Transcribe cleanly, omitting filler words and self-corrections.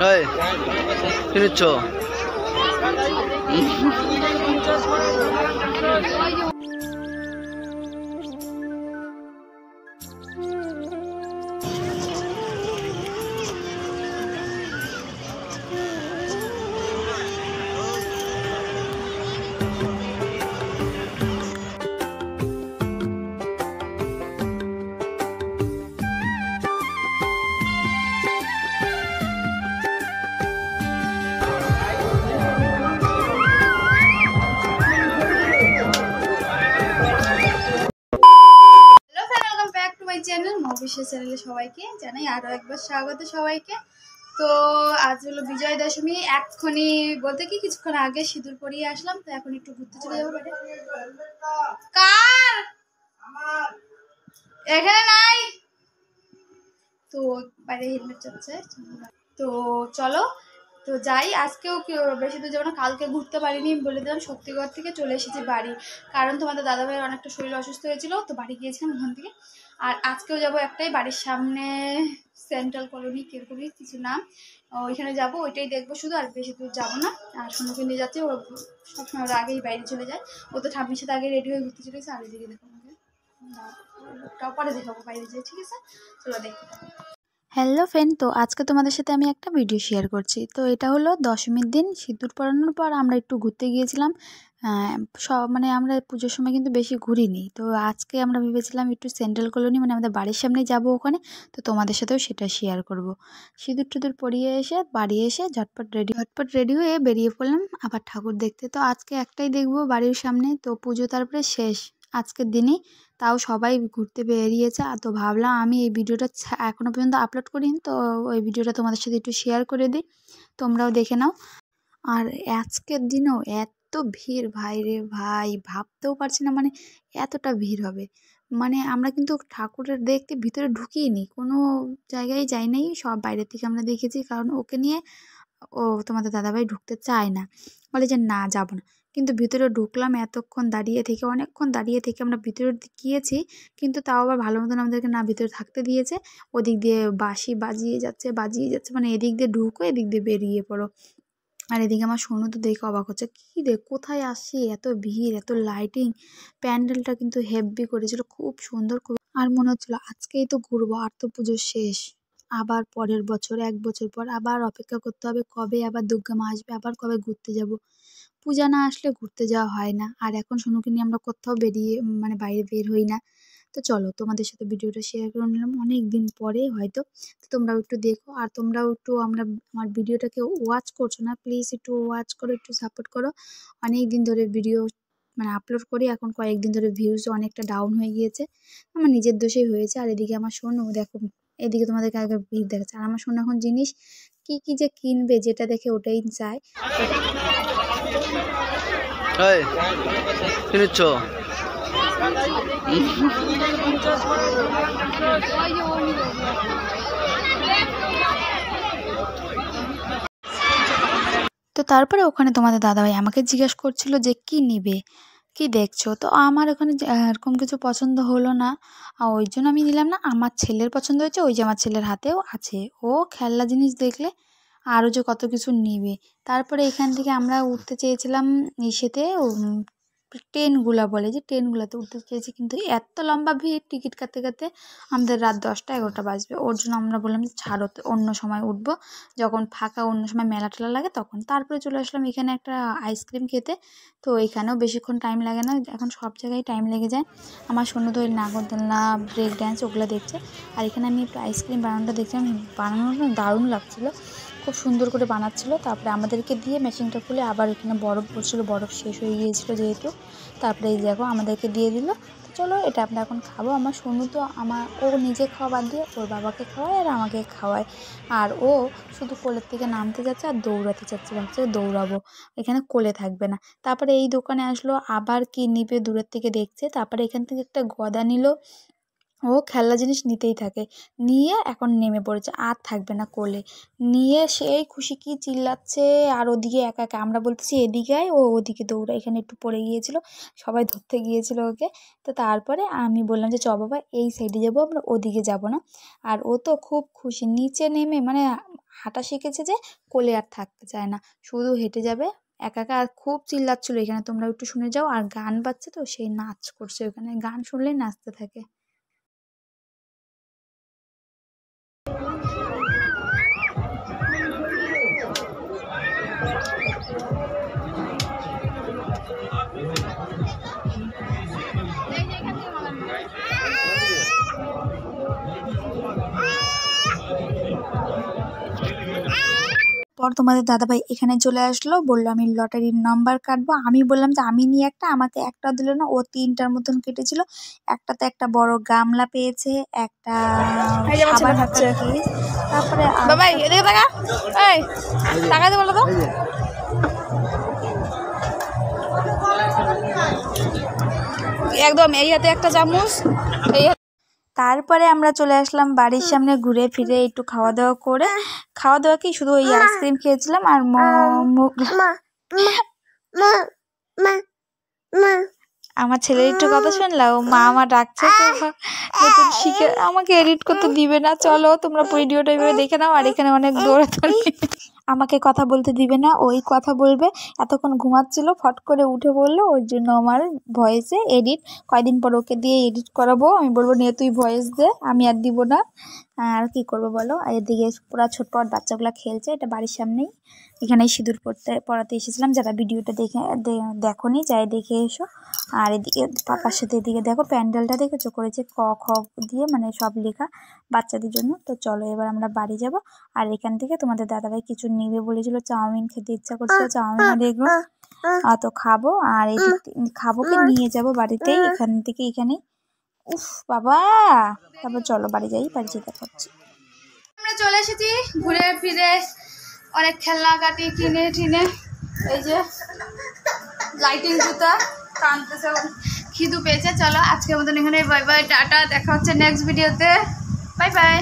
এই কি নিচ্ছ? চ্যানেলে সবাইকে জানাই আরো একবার স্বাগত সবাইকে। তো আজ হলো বিজয় দশমী, এক্ষুনি বলতে কি কিছুক্ষণ আগে সিঁদুর পরিয়ে আসলাম, তো এখন একটু ঘুরতে চলে যাবো। কার এখানে নাই তো বাইরে হেলমেট চাচ্ছে, তো চলো তো যাই। আজকেও বেশি দূর যাবো না, কালকে ঘুরতে পারিনি বলে দিলাম, শক্তিগড় থেকে চলে এসেছি বাড়ি, কারণ তোমাদের দাদাভাইয়ের অনেকটা শরীর অসুস্থ হয়েছিল, তো বাড়ি গিয়েছিলাম ওখান থেকে। আর আজকেও যাব একটাই, বাড়ির সামনে সেন্ট্রাল কলোনি কিরকমই কিছু নাম, ওইখানে যাব, ওইটাই দেখবো শুধু, আর বেশি দূর যাবো না। আর সোনুকে নিয়ে যাচ্ছে, ও সবসময় ওরা আগেই বাইরে চলে যায়, ও তো ঠাম্মির সাথে আগে রেডি হয়ে ঘুরতে চলে গেছে। আর এদিকে দেখো আমাকে পরে দেখাবো বাইরে যেয়ে, ঠিক আছে চলো দেখতে। হ্যালো ফ্রেন্ড, তো আজকে তোমাদের সাথে আমি একটা ভিডিও শেয়ার করছি। তো এটা হলো দশমীর দিন সিঁদুর পরানোর পর আমরা একটু ঘুরতে গিয়েছিলাম। মানে আমরা পুজোর সময় কিন্তু বেশি ঘুরিনি, তো আজকে আমরা ভেবেছিলাম একটু সেন্ট্রাল কলোনি মানে আমাদের বাড়ির সামনেই যাবো ওখানে, তো তোমাদের সাথেও সেটা শেয়ার করব। সিঁদুর টিঁদুর পরিয়ে এসে বাড়ি এসে ঝটপট রেডি হয়ে বেরিয়ে পড়লাম আবার ঠাকুর দেখতে। তো আজকে একটাই দেখবো বাড়ির সামনে, তো পুজো তারপরে শেষ আজকের দিনই, তাও সবাই ঘুরতে বেরিয়েছে। আর তো ভাবলাম আমি এই ভিডিওটা এখনও পর্যন্ত আপলোড করিনি, তো ওই ভিডিওটা তোমাদের সাথে একটু শেয়ার করে দিই, তোমরাও দেখে নাও। আর আজকের দিনেও এত ভিড়, ভাই রে ভাই, ভাবতেও পারছি না মানে এতটা ভিড় হবে। মানে আমরা কিন্তু ঠাকুরের দেখতে ভিতরে ঢুকিয়ে কোনো জায়গায় যাই নাই, সব বাইরে থেকে আমরা দেখেছি, কারণ ওকে নিয়ে তোমাদের দাদাভাই ঢুকতে চায় না, বলে যে না যাব না। কিন্তু ভিতরে ঢুকলাম, এতক্ষণ দাঁড়িয়ে থেকে অনেকক্ষণ দাঁড়িয়ে থেকে আমরা ভিতরে গিয়েছি, কিন্তু তাও আবার ভালো মতন আমাদেরকে না ভিতরে থাকতে দিয়েছে। ওদিক দিয়ে বাঁশি বাজিয়ে যাচ্ছে মানে এদিক দিয়ে ঢুকো এদিক দিয়ে বেরিয়ে পড়ো। আর এদিকে আমার সোনু তো দেখে অবাক হচ্ছে, কী রে কোথায় আসছি, এত ভিড় এত লাইটিং, প্যান্ডেলটা কিন্তু হেভি করেছিল, খুব সুন্দর। আর মনে হচ্ছিল আজকেই তো ঘুরবো, আর তো পুজো শেষ, আবার পরের বছর 1 বছর পর আবার অপেক্ষা করতে হবে, কবে আবার দুর্গা মা আসবে, আবার কবে ঘুরতে যাব। পূজা না আসলে ঘুরতে যাওয়া হয় না, আর এখন সোনুকে নিয়ে আমরা কোথাও বেরিয়ে মানে বাইরে বের হই না। তো চলো তোমাদের সাথে ভিডিওটা শেয়ার করে নিলাম অনেক দিন পরে হয়তো, তো তোমরাও একটু দেখো, আর তোমরাও একটু আমার ভিডিওটাকে ওয়াচ করছো না, প্লিজ একটু ওয়াচ করো, একটু সাপোর্ট করো। অনেক দিন ধরে ভিডিও মানে আপলোড করি, এখন কয়েকদিন ধরে ভিউজ অনেকটা ডাউন হয়ে গিয়েছে, আমার নিজের দোষেই হয়েছে। আর এদিকে আমার সোনু দেখো, এদিকে তোমাদেরকে আগে ভিড় দেখাচ্ছে, আর আমার সোনু এখন জিনিস কি কি যে কিনবে, যেটা দেখে ওটাই চায়। এই কি নিচ্ছ? তো তারপরে ওখানে তোমাদের দাদাভাই আমাকে জিজ্ঞেস করছিল যে কি নিবে, কি দেখছো। তো আমার ওখানে এরকম কিছু পছন্দ হলো না, আর ওই জন্য আমি নিলাম না। আমার ছেলের পছন্দ হয়েছে, ওই যে আমার ছেলের হাতেও আছে, ও খেলনা জিনিস দেখলে আরও যে কত কিছু নিবে। তারপরে এখান থেকে আমরা উঠতে চেয়েছিলাম ইসেতে, ট্রেনগুলা বলে যে ট্রেনগুলোতে উঠতে চেয়েছি, কিন্তু এত লম্বা ভিড়, টিকিট কাটতে কাটতে আমাদের রাত 10টা 11টা বাজবে। ওর জন্য আমরা বললাম যে ছাড়ো, অন্য সময় উঠবো, যখন ফাঁকা অন্য সময় মেলা টেলা লাগে তখন। তারপরে চলে আসলাম এখানে একটা আইসক্রিম খেতে। তো এখানেও বেশিক্ষণ টাইম লাগে না, এখন সব জায়গায় টাইম লেগে যায়। আমার সোনু তো ওই নাগরদোলনা ব্রেক ড্যান্স ওগুলো দেখছে, আর এখানে আমি একটু আইসক্রিম বানানোটা দেখছিলাম, বানানোটা দারুণ লাগছিলো, খুব সুন্দর করে বানাচ্ছিলো। তারপরে আমাদেরকে দিয়ে মেশিনটা খুলে আবার এখানে বরফ পড়ছিলো, বরফ শেষ হয়ে গিয়েছিলো যেহেতু, তারপরে এই দেখো আমাদেরকে দিয়ে দিল। তো চলো এটা আমরা এখন খাবো। আমার সোনু তো ও নিজে খাওয়া বাদ দিয়ে ওর বাবাকে খাওয়ায় আর আমাকে খাওয়ায়, আর ও শুধু কোলের থেকে নামতে যাচ্ছে আর দৌড়াতে যাচ্ছে, ভাবছে দৌড়াবো, এখানে কোলে থাকবে না। তারপরে এই দোকানে আসলো, আবার কি নিবে দূরের থেকে দেখছে, তারপরে এখান থেকে একটা গদা নিল, ও খেলনা জিনিস নিতেই থাকে, নিয়ে এখন নেমে পড়েছে, আর থাকবে না কোলে, নিয়ে সেই খুশি কি চিল্লাচ্ছে, আর ওদিকে একা একা আমরা বলতেছি এদিকে আয়, ও ওদিকে দৌড়া, এখানে একটু পড়ে গিয়েছিল, সবাই ধরতে গিয়েছিল ওকে। তো তারপরে আমি বললাম যে চ বাবা এই সাইডে যাবো, আমরা ওদিকে যাব না। আর ও তো খুব খুশি, নিচে নেমে মানে হাঁটা শিখেছে যে কোলে আর থাকতে চায় না, শুধু হেঁটে যাবে একা একা। আর খুব চিল্লাচ্ছিল এখানে, তোমরা একটু শুনে যাও। আর গান বাজছে তো, সেই নাচ করছে ওখানে, গান শুনলেই নাচতে থাকে। পর তোমাদের দাদাভাই এখানে চলে আসলো, বললো আমি লটারির নাম্বার কাটবো। আমি বললাম যে আমি নিয়ে একটা, আমাকে একটা দিল না, ও 3টার মতন কেটেছিল। একটাতে একটা বড় গামলা পেয়েছে, একটা সাবান হাতের কেস, তারপরে বাবাই এদিকে টাকা, এই টাকা দিয়ে বলো তো। একদম এই হাতে একটা চামচ, এই তারপরে আমরা চলে আসলাম বাড়ির সামনে, ঘুরে ফিরে একটু খাওয়া দাওয়া করে, খাওয়া দাওয়া কি শুধু ওই আইসক্রিম খেয়েছিলাম আর আমার ছেলের একটু কথা শুনলাম, ও মা আমার ডাকছে, তো নতুন শিখে আমাকে এডিট করতে দিবে না। চলো তোমরা ভিডিওটা এভাবে দেখে নাও। আর এখানে অনেক দৌড়াদৌড়ি, আমাকে কথা বলতে দিবে না, ওই কথা বলবে। এতক্ষণ ঘুমাচ্ছিল, ফট করে উঠে বললো, ওর জন্য আমার ভয়েসে এডিট, কয়দিন পর ওকে দিয়ে এডিট করাবো। আমি বলবো নিয়ে তুই ভয়েস দে, আমি আর দিব না। আর কি করবো বলো। আর এদিকে পুরা ছোটপট বাচ্চাগুলো খেলছে, এটা বাড়ির সামনেই, এখানেই সিঁদুর পড়াতে এসেছিলাম। যারা ভিডিওটা দেখোনি যাই দেখে এসো। আর এদিকে পাপার সাথে এদিকে দেখো প্যান্ডেলটা দেখেছো, করেছে ক খ দিয়ে, মানে সব লেখা বাচ্চাদের জন্য। তো চলো এবার আমরা বাড়ি যাব। আর এখান থেকে তোমাদের দাদাভাই কিছু নিবে বলেছিল, চাউমিন খেতে ইচ্ছা করছিল, চাউমিন দেখবো তো খাবো। আর এই খাবো কি নিয়ে যাব বাড়িতেই, এখান থেকে এখানেই। উফ বাবা, তারপর চলো বাড়ি যাই, বাড়ি যেতে পারছি। আমরা চলে এসেছি ঘুরে ফিরে, অনেক খেলনা কাটি কিনে টিনে, এই যে লাইটিং জুতা টানতেছে, খিদু পেয়েছে। চলো আজকের মতন এখানে বাই বাই, টাটা, দেখা হচ্ছে নেক্সট ভিডিওতে, বাই বাই।